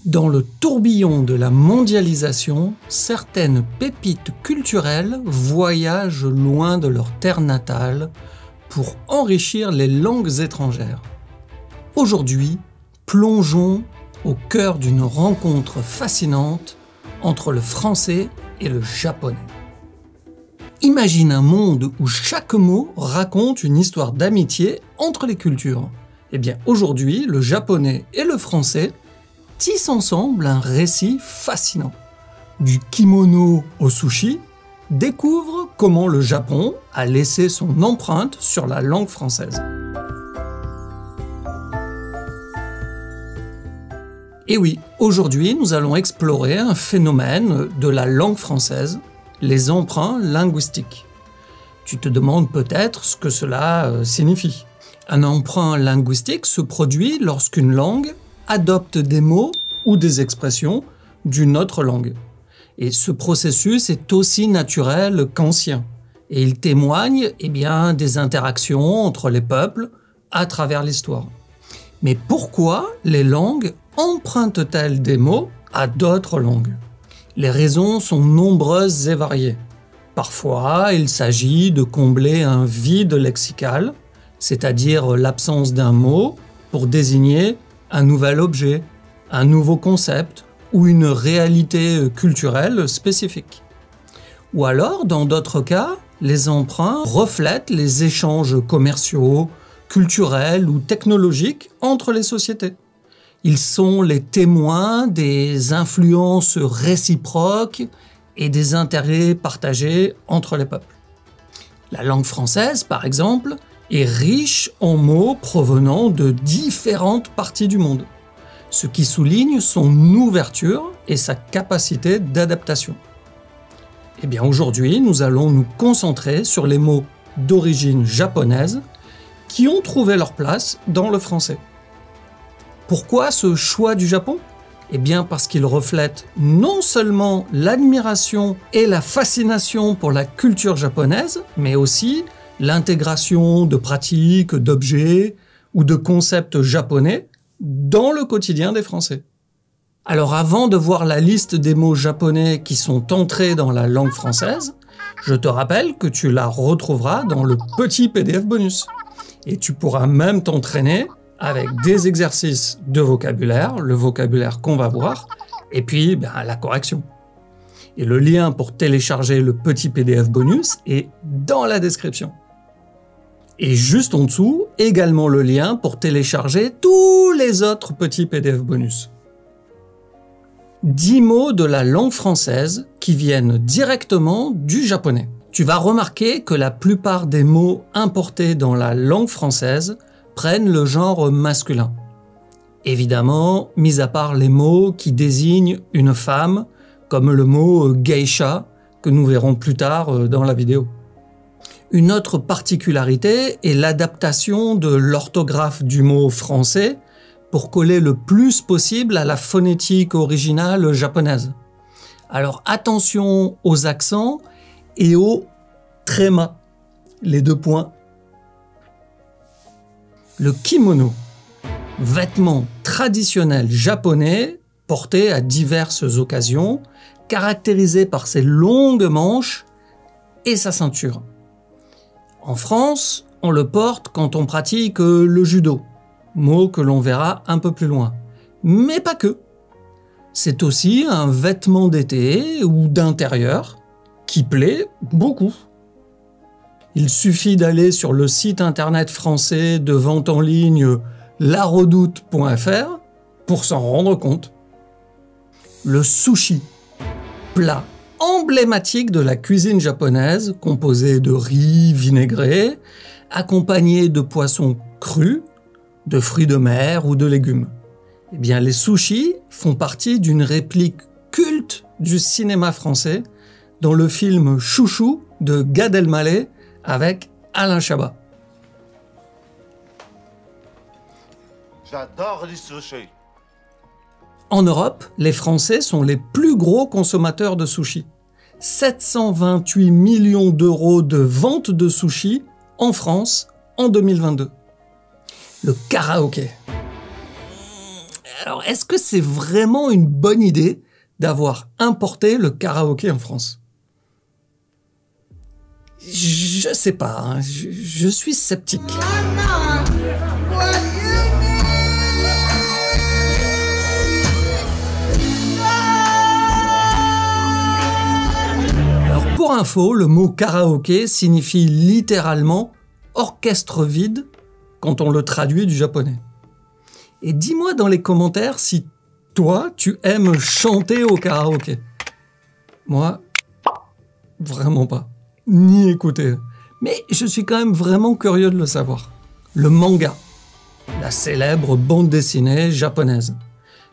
Dans le tourbillon de la mondialisation, certaines pépites culturelles voyagent loin de leur terre natale pour enrichir les langues étrangères. Aujourd'hui, plongeons au cœur d'une rencontre fascinante entre le français et le japonais. Imagine un monde où chaque mot raconte une histoire d'amitié entre les cultures. Eh bien, aujourd'hui, le japonais et le français tissent ensemble un récit fascinant. Du kimono au sushi, découvre comment le Japon a laissé son empreinte sur la langue française. Et oui, aujourd'hui, nous allons explorer un phénomène de la langue française, les emprunts linguistiques. Tu te demandes peut-être ce que cela signifie. Un emprunt linguistique se produit lorsqu'une langue adopte des mots ou des expressions d'une autre langue. Et ce processus est aussi naturel qu'ancien. Et il témoigne des interactions entre les peuples à travers l'histoire. Mais pourquoi les langues empruntent-elles des mots à d'autres langues? Les raisons sont nombreuses et variées. Parfois, il s'agit de combler un vide lexical, c'est-à-dire l'absence d'un mot pour désigner un nouvel objet, un nouveau concept ou une réalité culturelle spécifique. Ou alors, dans d'autres cas, les emprunts reflètent les échanges commerciaux, culturels ou technologiques entre les sociétés. Ils sont les témoins des influences réciproques et des intérêts partagés entre les peuples. La langue française, par exemple, est riche en mots provenant de différentes parties du monde, ce qui souligne son ouverture et sa capacité d'adaptation. Eh bien, aujourd'hui, nous allons nous concentrer sur les mots d'origine japonaise qui ont trouvé leur place dans le français. Pourquoi ce choix du Japon? Eh bien parce qu'il reflète non seulement l'admiration et la fascination pour la culture japonaise, mais aussi l'intégration de pratiques, d'objets ou de concepts japonais dans le quotidien des Français. Alors avant de voir la liste des mots japonais qui sont entrés dans la langue française, je te rappelle que tu la retrouveras dans le petit PDF bonus. Et tu pourras même t'entraîner avec des exercices de vocabulaire, le vocabulaire qu'on va voir, et puis la correction. Et le lien pour télécharger le petit PDF bonus est dans la description. Et juste en dessous, également le lien pour télécharger tous les autres petits PDF bonus. 10 mots de la langue française qui viennent directement du japonais. Tu vas remarquer que la plupart des mots importés dans la langue française prennent le genre masculin. Évidemment, mis à part les mots qui désignent une femme, comme le mot geisha, que nous verrons plus tard dans la vidéo. Une autre particularité est l'adaptation de l'orthographe du mot français pour coller le plus possible à la phonétique originale japonaise. Alors attention aux accents et aux trémas, les 2 points. Le kimono, vêtement traditionnel japonais porté à diverses occasions, caractérisé par ses longues manches et sa ceinture. En France, on le porte quand on pratique le judo, mot que l'on verra un peu plus loin. Mais pas que. C'est aussi un vêtement d'été ou d'intérieur qui plaît beaucoup. Il suffit d'aller sur le site internet français de vente en ligne laredoute.fr pour s'en rendre compte. Le sushi, plat emblématique de la cuisine japonaise, composé de riz vinaigré, accompagné de poissons crus, de fruits de mer ou de légumes. Eh bien, les sushis font partie d'une réplique culte du cinéma français dans le film Chouchou de Gad Elmaleh avec Alain Chabat. J'adore les sushis. En Europe, les Français sont les plus gros consommateurs de sushis. 728 millions d'euros de vente de sushis en France en 2022. Le karaoké. Alors Alors, est-ce que c'est vraiment une bonne idée d'avoir importé le karaoké en France? Je sais pas, hein, je suis sceptique. Alors pour info, le mot karaoké signifie littéralement orchestre vide quand on le traduit du japonais. Et dis-moi dans les commentaires si toi, tu aimes chanter au karaoké. Moi, vraiment pas. Ni écouter. Mais je suis quand même vraiment curieux de le savoir. Le manga, la célèbre bande dessinée japonaise,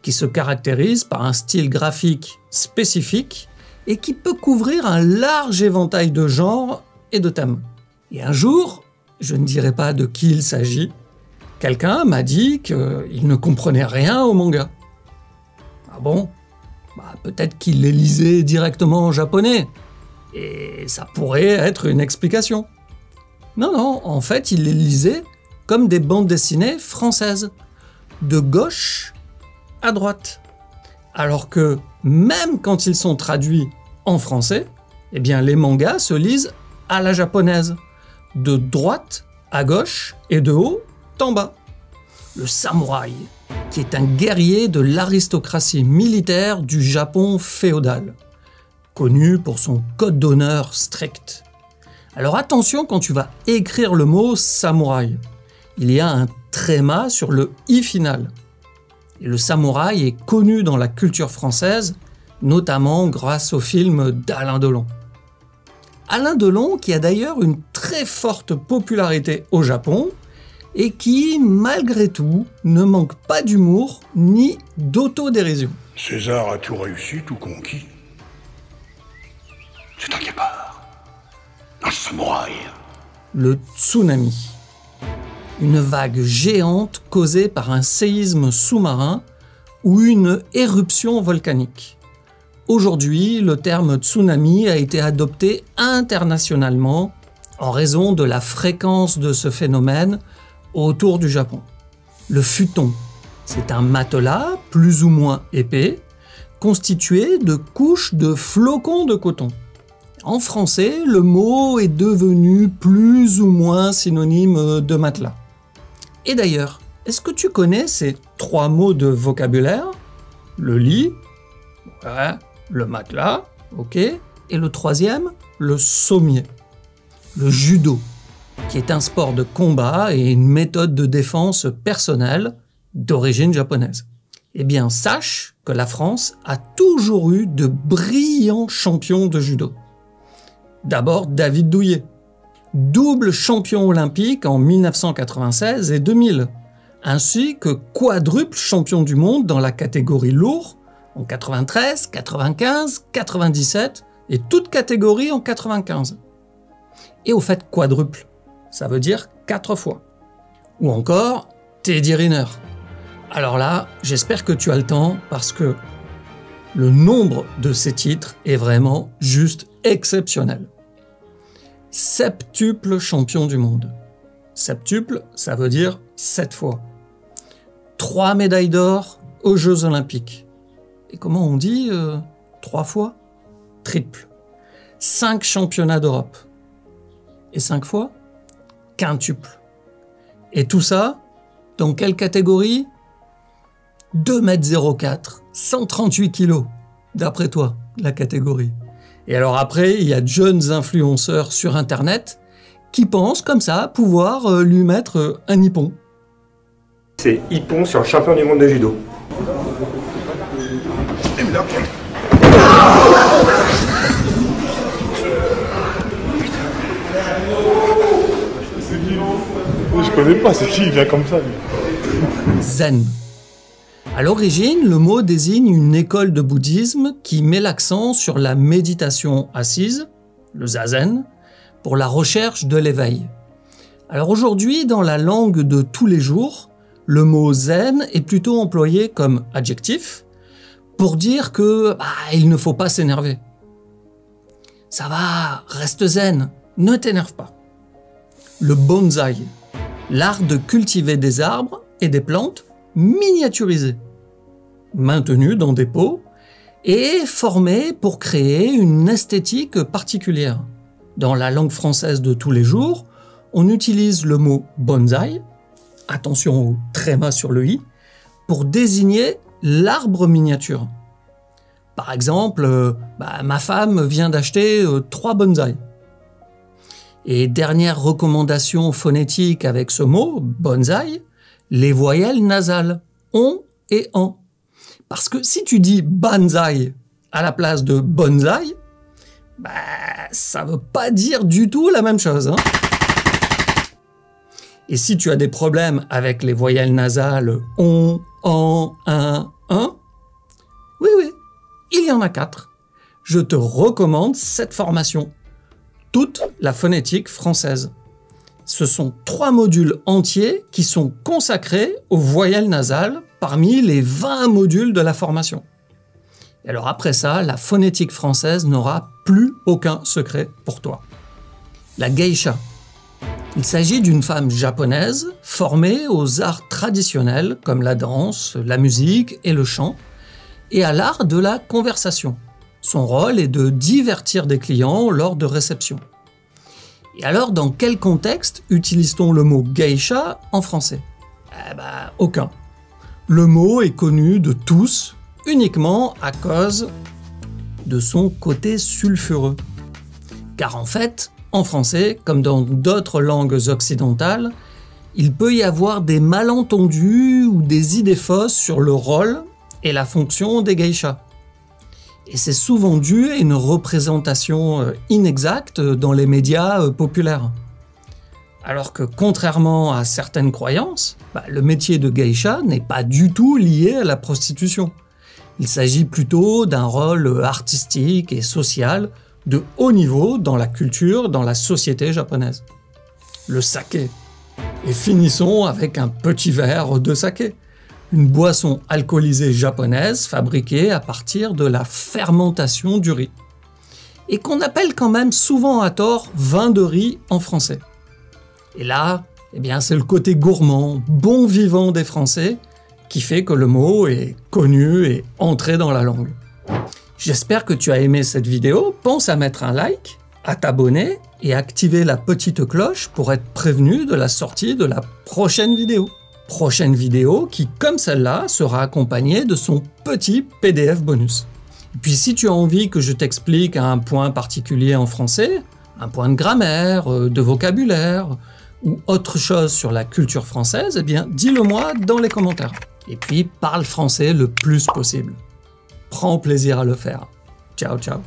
qui se caractérise par un style graphique spécifique et qui peut couvrir un large éventail de genres et de thèmes. Et un jour, je ne dirai pas de qui il s'agit, quelqu'un m'a dit qu'il ne comprenait rien au manga. Ah bon? Peut-être qu'il les lisait directement en japonais. Et ça pourrait être une explication. Non, en fait, il les lisait comme des bandes dessinées françaises, de gauche à droite. Alors que même quand ils sont traduits en français, eh bien les mangas se lisent à la japonaise, de droite à gauche et de haut en bas. Le samouraï, qui est un guerrier de l'aristocratie militaire du Japon féodal, connu pour son code d'honneur strict. Alors attention quand tu vas écrire le mot samouraï. Il y a un tréma sur le i final. Et le samouraï est connu dans la culture française, notamment grâce au film d'Alain Delon. Alain Delon qui a d'ailleurs une très forte popularité au Japon et qui, malgré tout, ne manque pas d'humour ni d'autodérision. César a tout réussi, tout conquis. C'est un guépard, un samouraï. Le tsunami. Une vague géante causée par un séisme sous-marin ou une éruption volcanique. Aujourd'hui, le terme tsunami a été adopté internationalement en raison de la fréquence de ce phénomène autour du Japon. Le futon, c'est un matelas plus ou moins épais, constitué de couches de flocons de coton. En français, le mot est devenu plus ou moins synonyme de matelas. Et d'ailleurs, est-ce que tu connais ces 3 mots de vocabulaire? Le lit, ouais, le matelas, ok, et le 3e, le sommier. Le judo, qui est un sport de combat et une méthode de défense personnelle d'origine japonaise. Eh bien, sache que la France a toujours eu de brillants champions de judo. D'abord David Douillet, double champion olympique en 1996 et 2000, ainsi que quadruple champion du monde dans la catégorie lourd en 93, 95, 97 et toute catégorie en 95. Et au fait quadruple, ça veut dire 4 fois. Ou encore Teddy Riner. Alors là, j'espère que tu as le temps parce que le nombre de ces titres est vraiment juste exceptionnel. Septuple champion du monde. Septuple, ça veut dire 7 fois. 3 médailles d'or aux Jeux Olympiques. Et comment on dit 3 fois? Triple. 5 championnats d'Europe. Et 5 fois? Quintuple. Et tout ça, dans quelle catégorie? 2,04 m, 138 kg, d'après toi, la catégorie. Et alors après, il y a de jeunes influenceurs sur Internet qui pensent comme ça pouvoir lui mettre un hippon. C'est hippon sur le champion du monde de judo. Je connais pas, c'est qui il vient comme ça lui. Zen. À l'origine, le mot désigne une école de bouddhisme qui met l'accent sur la méditation assise, le zazen, pour la recherche de l'éveil. Alors aujourd'hui, dans la langue de tous les jours, le mot zen est plutôt employé comme adjectif pour dire que il ne faut pas s'énerver. Ça va, reste zen, ne t'énerve pas. Le bonsaï, l'art de cultiver des arbres et des plantes miniaturisées. maintenus dans des pots et formés pour créer une esthétique particulière. Dans la langue française de tous les jours, on utilise le mot bonsaï, attention au tréma sur le i, pour désigner l'arbre miniature. Par exemple, ma femme vient d'acheter 3 bonsaïs. Et dernière recommandation phonétique avec ce mot, bonsaï, les voyelles nasales, on et en. Parce que si tu dis banzai à la place de bonsaï, ça veut pas dire du tout la même chose. Hein. Et si tu as des problèmes avec les voyelles nasales on, en, un, oui, il y en a 4. Je te recommande cette formation. Toute la phonétique française. Ce sont 3 modules entiers qui sont consacrés aux voyelles nasales parmi les 20 modules de la formation. Et alors après ça, la phonétique française n'aura plus aucun secret pour toi. La geisha. Il s'agit d'une femme japonaise formée aux arts traditionnels comme la danse, la musique et le chant, et à l'art de la conversation. Son rôle est de divertir des clients lors de réceptions. Et alors, dans quel contexte utilise-t-on le mot geisha en français? Aucun. Le mot est connu de tous uniquement à cause de son côté sulfureux. Car en fait, en français, comme dans d'autres langues occidentales, il peut y avoir des malentendus ou des idées fausses sur le rôle et la fonction des geishas. Et c'est souvent dû à une représentation inexacte dans les médias populaires. Alors que contrairement à certaines croyances, le métier de geisha n'est pas du tout lié à la prostitution. Il s'agit plutôt d'un rôle artistique et social de haut niveau dans la culture, dans la société japonaise. Le saké. Et finissons avec un petit verre de saké. Une boisson alcoolisée japonaise fabriquée à partir de la fermentation du riz. Et qu'on appelle quand même souvent à tort vin de riz en français. Et là, c'est le côté gourmand, bon vivant des Français qui fait que le mot est connu et entré dans la langue. J'espère que tu as aimé cette vidéo. Pense à mettre un like, à t'abonner et à activer la petite cloche pour être prévenu de la sortie de la prochaine vidéo. Prochaine vidéo qui, comme celle-là, sera accompagnée de son petit PDF bonus. Et puis si tu as envie que je t'explique un point particulier en français, un point de grammaire, de vocabulaire, ou autre chose sur la culture française, dis-le moi dans les commentaires. Et puis parle français le plus possible. Prends plaisir à le faire. Ciao, ciao.